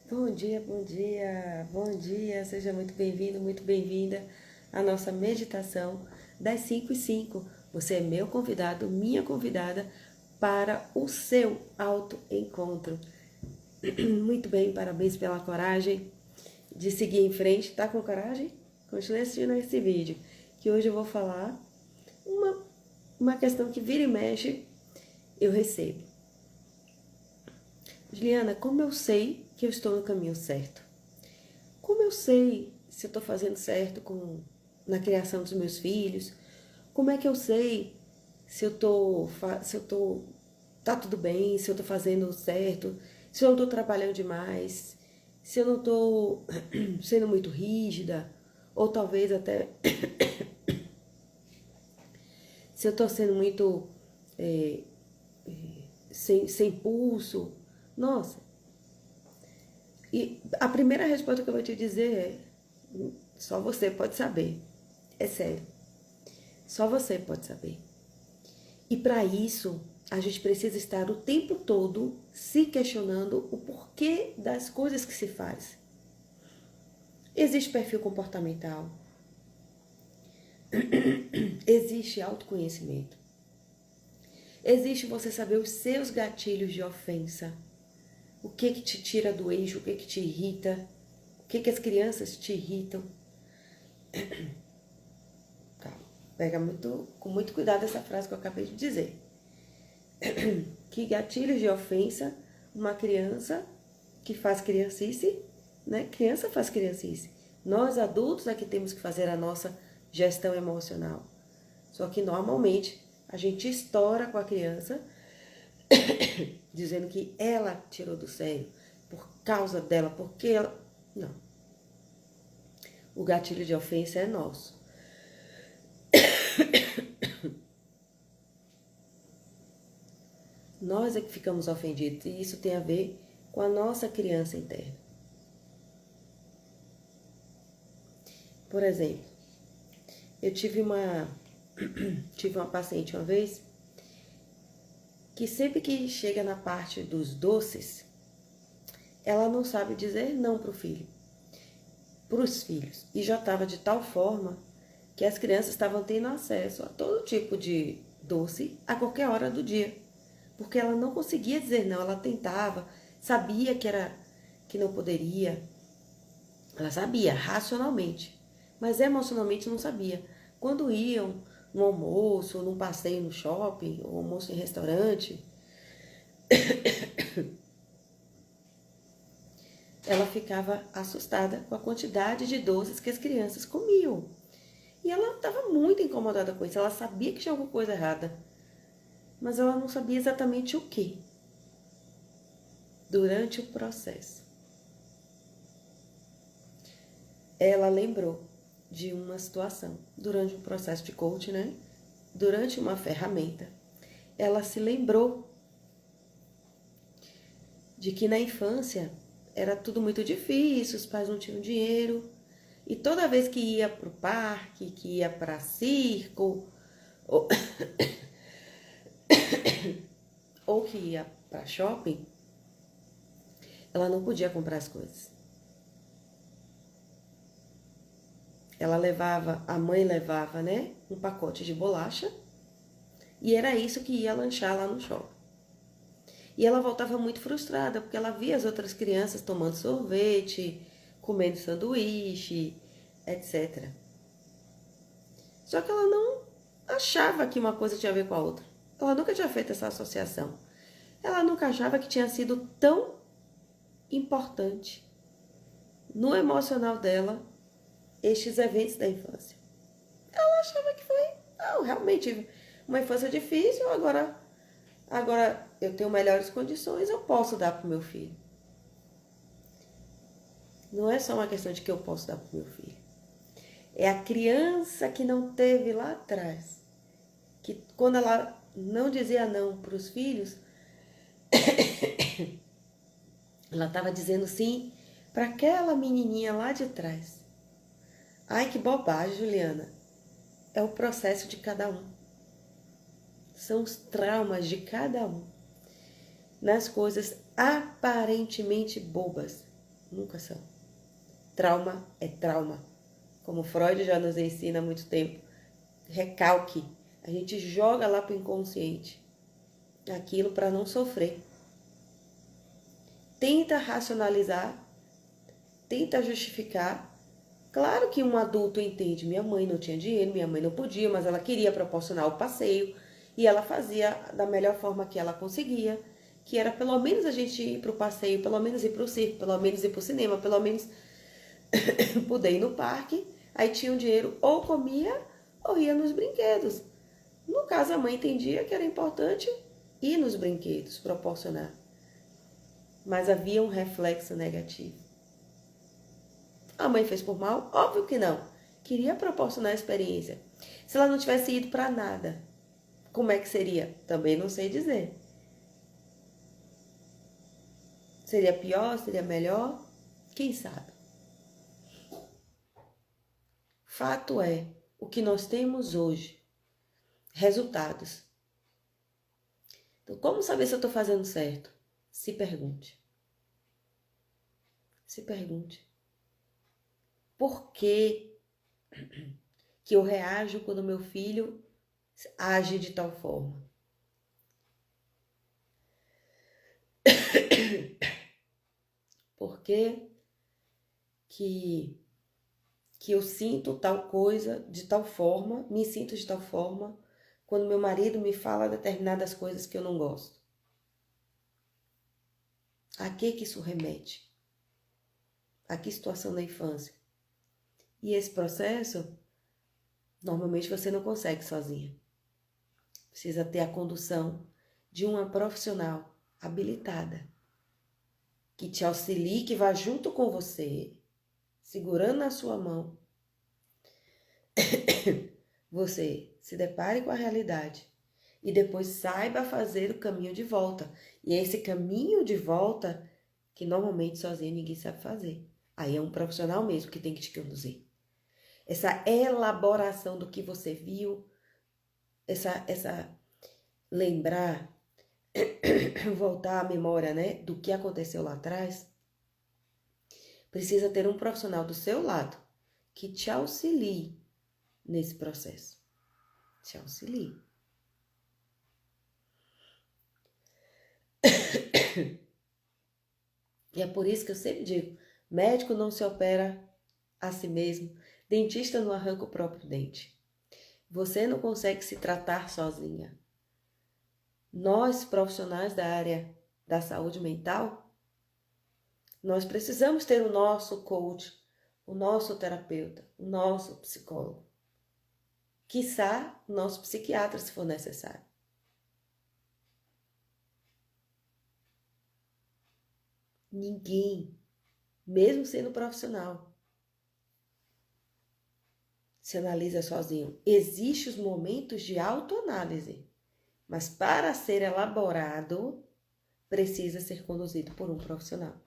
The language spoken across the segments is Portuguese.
Bom dia, bom dia, bom dia. Seja muito bem-vindo, muito bem-vinda à nossa meditação das 5 e 5. Você é meu convidado, minha convidada para o seu autoencontro. Muito bem, parabéns pela coragem de seguir em frente. Tá com coragem? Continue assistindo esse vídeo, que hoje eu vou falar uma questão que vira e mexe eu recebo. Juliana, como eu sei que eu estou no caminho certo? Como eu sei se eu estou fazendo certo na criação dos meus filhos? Como é que eu sei se eu tô tá tudo bem, se eu estou fazendo certo, se eu não estou trabalhando demais, se eu não estou sendo muito rígida, ou talvez até se eu estou sendo muito é, sem pulso. Nossa, e a primeira resposta que eu vou te dizer é: só você pode saber. É sério. Só você pode saber. E para isso, a gente precisa estar o tempo todo se questionando o porquê das coisas que se faz. Existe perfil comportamental, existe autoconhecimento, existe você saber os seus gatilhos de ofensa, o que te tira do eixo, o que te irrita, o que as crianças te irritam. Calma, pega com muito cuidado essa frase que eu acabei de dizer. Que gatilhos de ofensa uma criança que faz criancice, né? Criança faz criancice. Nós adultos é que temos que fazer a nossa gestão emocional. Só que normalmente a gente estoura com a criança dizendo que ela tirou do sério por causa dela, porque ela... Não. O gatilho de ofensa é nosso. Nós é que ficamos ofendidos e isso tem a ver com a nossa criança interna. Por exemplo, eu tive uma paciente uma vez que sempre que chega na parte dos doces, ela não sabe dizer não para os filhos. E já estava de tal forma que as crianças estavam tendo acesso a todo tipo de doce a qualquer hora do dia. Porque ela não conseguia dizer não, ela tentava, sabia que não poderia. Ela sabia racionalmente, mas emocionalmente não sabia. Quando iam no almoço, ou num passeio no shopping, ou almoço em restaurante, ela ficava assustada com a quantidade de doces que as crianças comiam. E ela estava muito incomodada com isso. Ela sabia que tinha alguma coisa errada, mas ela não sabia exatamente o que. Durante o processo, ela lembrou de uma situação. Durante um processo de coaching, né? Durante uma ferramenta, ela se lembrou de que na infância era tudo muito difícil, os pais não tinham dinheiro. E toda vez que ia para o parque, que ia para circo, ou, ou que ia para shopping, ela não podia comprar as coisas. A mãe levava, né, um pacote de bolacha, e era isso que ia lanchar lá no shopping. E ela voltava muito frustrada, porque ela via as outras crianças tomando sorvete, comendo sanduíche, etc. Só que ela não achava que uma coisa tinha a ver com a outra. Ela nunca tinha feito essa associação. Ela nunca achava que tinha sido tão importante no emocional dela estes eventos da infância. Ela achava que foi, não, realmente, uma infância difícil, agora eu tenho melhores condições, eu posso dar para o meu filho. Não é só uma questão de que eu posso dar para o meu filho. É a criança que não teve lá atrás, que quando ela não dizia não para os filhos, ela estava dizendo sim para aquela menininha lá de trás. Ai, que bobagem, Juliana. É o processo de cada um. São os traumas de cada um. Nas coisas aparentemente bobas. Nunca são. Trauma é trauma. Como Freud já nos ensina há muito tempo. Recalque. A gente joga lá para o inconsciente aquilo para não sofrer. Tenta racionalizar, tenta justificar. Claro que um adulto entende, minha mãe não tinha dinheiro, minha mãe não podia, mas ela queria proporcionar o passeio e ela fazia da melhor forma que ela conseguia, que era pelo menos a gente ir para o passeio, pelo menos ir para o circo, pelo menos ir para o cinema, pelo menos poder ir no parque. Aí tinha um dinheiro, ou comia ou ia nos brinquedos. No caso, a mãe entendia que era importante ir nos brinquedos, proporcionar. Mas havia um reflexo negativo. A mãe fez por mal? Óbvio que não. Queria proporcionar a experiência. Se ela não tivesse ido para nada, como é que seria? Também não sei dizer. Seria pior? Seria melhor? Quem sabe? Fato é, o que nós temos hoje, resultados. Então, como saber se eu estou fazendo certo? Se pergunte. Se pergunte. Por que eu reajo quando meu filho age de tal forma? Por que eu sinto tal coisa de tal forma, me sinto de tal forma, quando meu marido me fala determinadas coisas que eu não gosto? A que isso remete? A que situação da infância? E esse processo, normalmente você não consegue sozinha. Precisa ter a condução de uma profissional habilitada, que te auxilie, que vá junto com você, segurando na sua mão. Você se depare com a realidade e depois saiba fazer o caminho de volta. E é esse caminho de volta que normalmente sozinho ninguém sabe fazer. Aí é um profissional mesmo que tem que te conduzir. Essa elaboração do que você viu, essa lembrar, voltar à memória, né, do que aconteceu lá atrás, precisa ter um profissional do seu lado que te auxilie nesse processo. Te auxilie. E é por isso que eu sempre digo, médico não se opera a si mesmo, dentista não arranca o próprio dente. Você não consegue se tratar sozinha. Nós, profissionais da área da saúde mental, nós precisamos ter o nosso coach, o nosso terapeuta, o nosso psicólogo. Quiçá, o nosso psiquiatra, se for necessário. Ninguém, mesmo sendo profissional, se analisa sozinho. Existem os momentos de autoanálise, mas para ser elaborado, precisa ser conduzido por um profissional.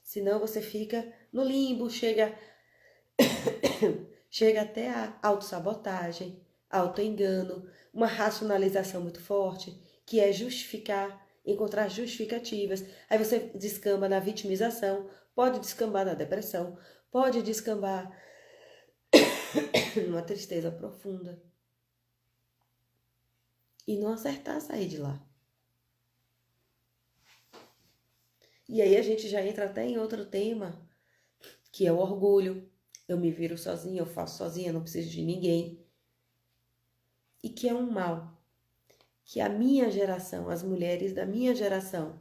Senão você fica no limbo, chega até a autossabotagem, autoengano, uma racionalização muito forte, que é justificar, encontrar justificativas. Aí você descamba na vitimização, pode descambar na depressão, pode descambar numa tristeza profunda. E não acertar sair de lá. E aí a gente já entra até em outro tema, que é o orgulho. Eu me viro sozinha, eu faço sozinha, não preciso de ninguém. E que é um mal que a minha geração, as mulheres da minha geração,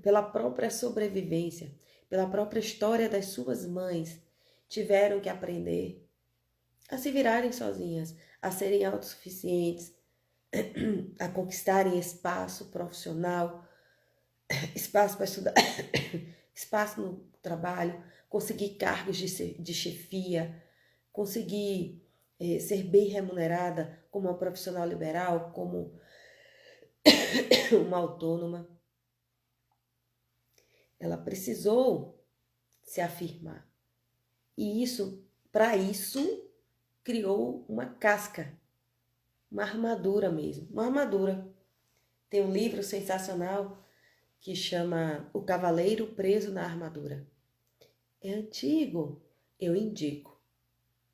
pela própria sobrevivência, pela própria história das suas mães, tiveram que aprender a se virarem sozinhas, a serem autossuficientes, a conquistarem espaço profissional, espaço para estudar, espaço no trabalho, conseguir cargos de chefia, conseguir ser bem remunerada como uma profissional liberal, como uma autônoma. Ela precisou se afirmar. E para isso, criou uma casca, uma armadura mesmo, uma armadura. Tem um livro sensacional que chama O Cavaleiro Preso na Armadura. É antigo. Eu indico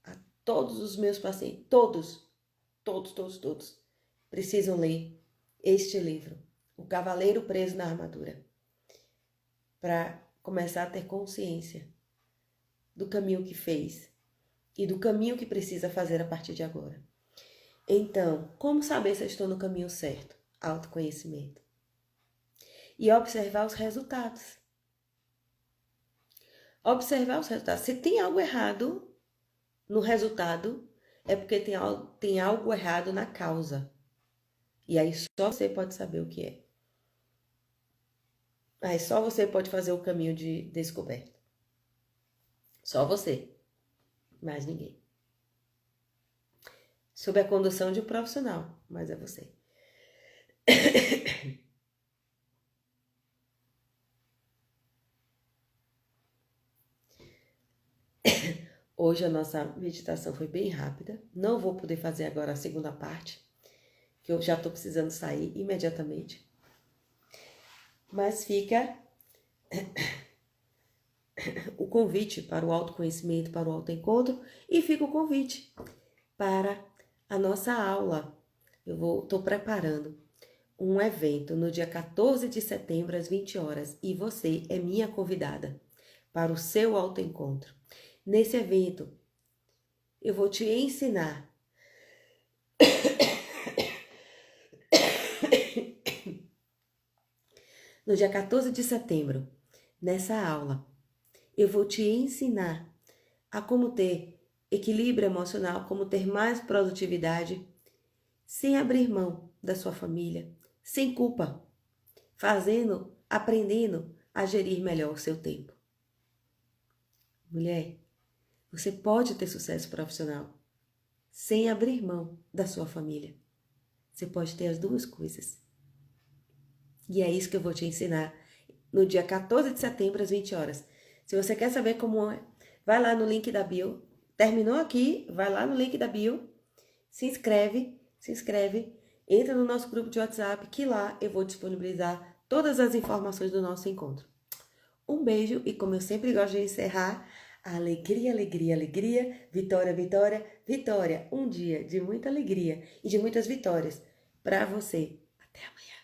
a todos os meus pacientes, todos, precisam ler este livro, O Cavaleiro Preso na Armadura, para começar a ter consciência do caminho que fez e do caminho que precisa fazer a partir de agora. Então, como saber se eu estou no caminho certo? Autoconhecimento. E observar os resultados. Observar os resultados. Se tem algo errado no resultado, é porque tem algo errado na causa. E aí só você pode saber o que é. Aí só você pode fazer o caminho de descoberta. Só você. Mais ninguém. Sob a condução de um profissional, mas é você. Hoje a nossa meditação foi bem rápida. Não vou poder fazer agora a segunda parte, que eu já estou precisando sair imediatamente. Mas fica o convite para o autoconhecimento, para o autoencontro, e fica o convite para a nossa aula. Estou preparando um evento no dia 14 de setembro, às 20 horas, e você é minha convidada para o seu autoencontro. Nesse evento, eu vou te ensinar no dia 14 de setembro, nessa aula, eu vou te ensinar a como ter equilíbrio emocional, como ter mais produtividade, sem abrir mão da sua família, sem culpa, aprendendo a gerir melhor o seu tempo. Mulher, você pode ter sucesso profissional sem abrir mão da sua família. Você pode ter as duas coisas. E é isso que eu vou te ensinar no dia 14 de setembro, às 20 horas. Se você quer saber como é, vai lá no link da bio. Terminou aqui, vai lá no link da bio, se inscreve, entra no nosso grupo de WhatsApp, que lá eu vou disponibilizar todas as informações do nosso encontro. Um beijo e, como eu sempre gosto de encerrar, alegria, alegria, alegria, vitória, vitória, vitória. Um dia de muita alegria e de muitas vitórias para você. Até amanhã.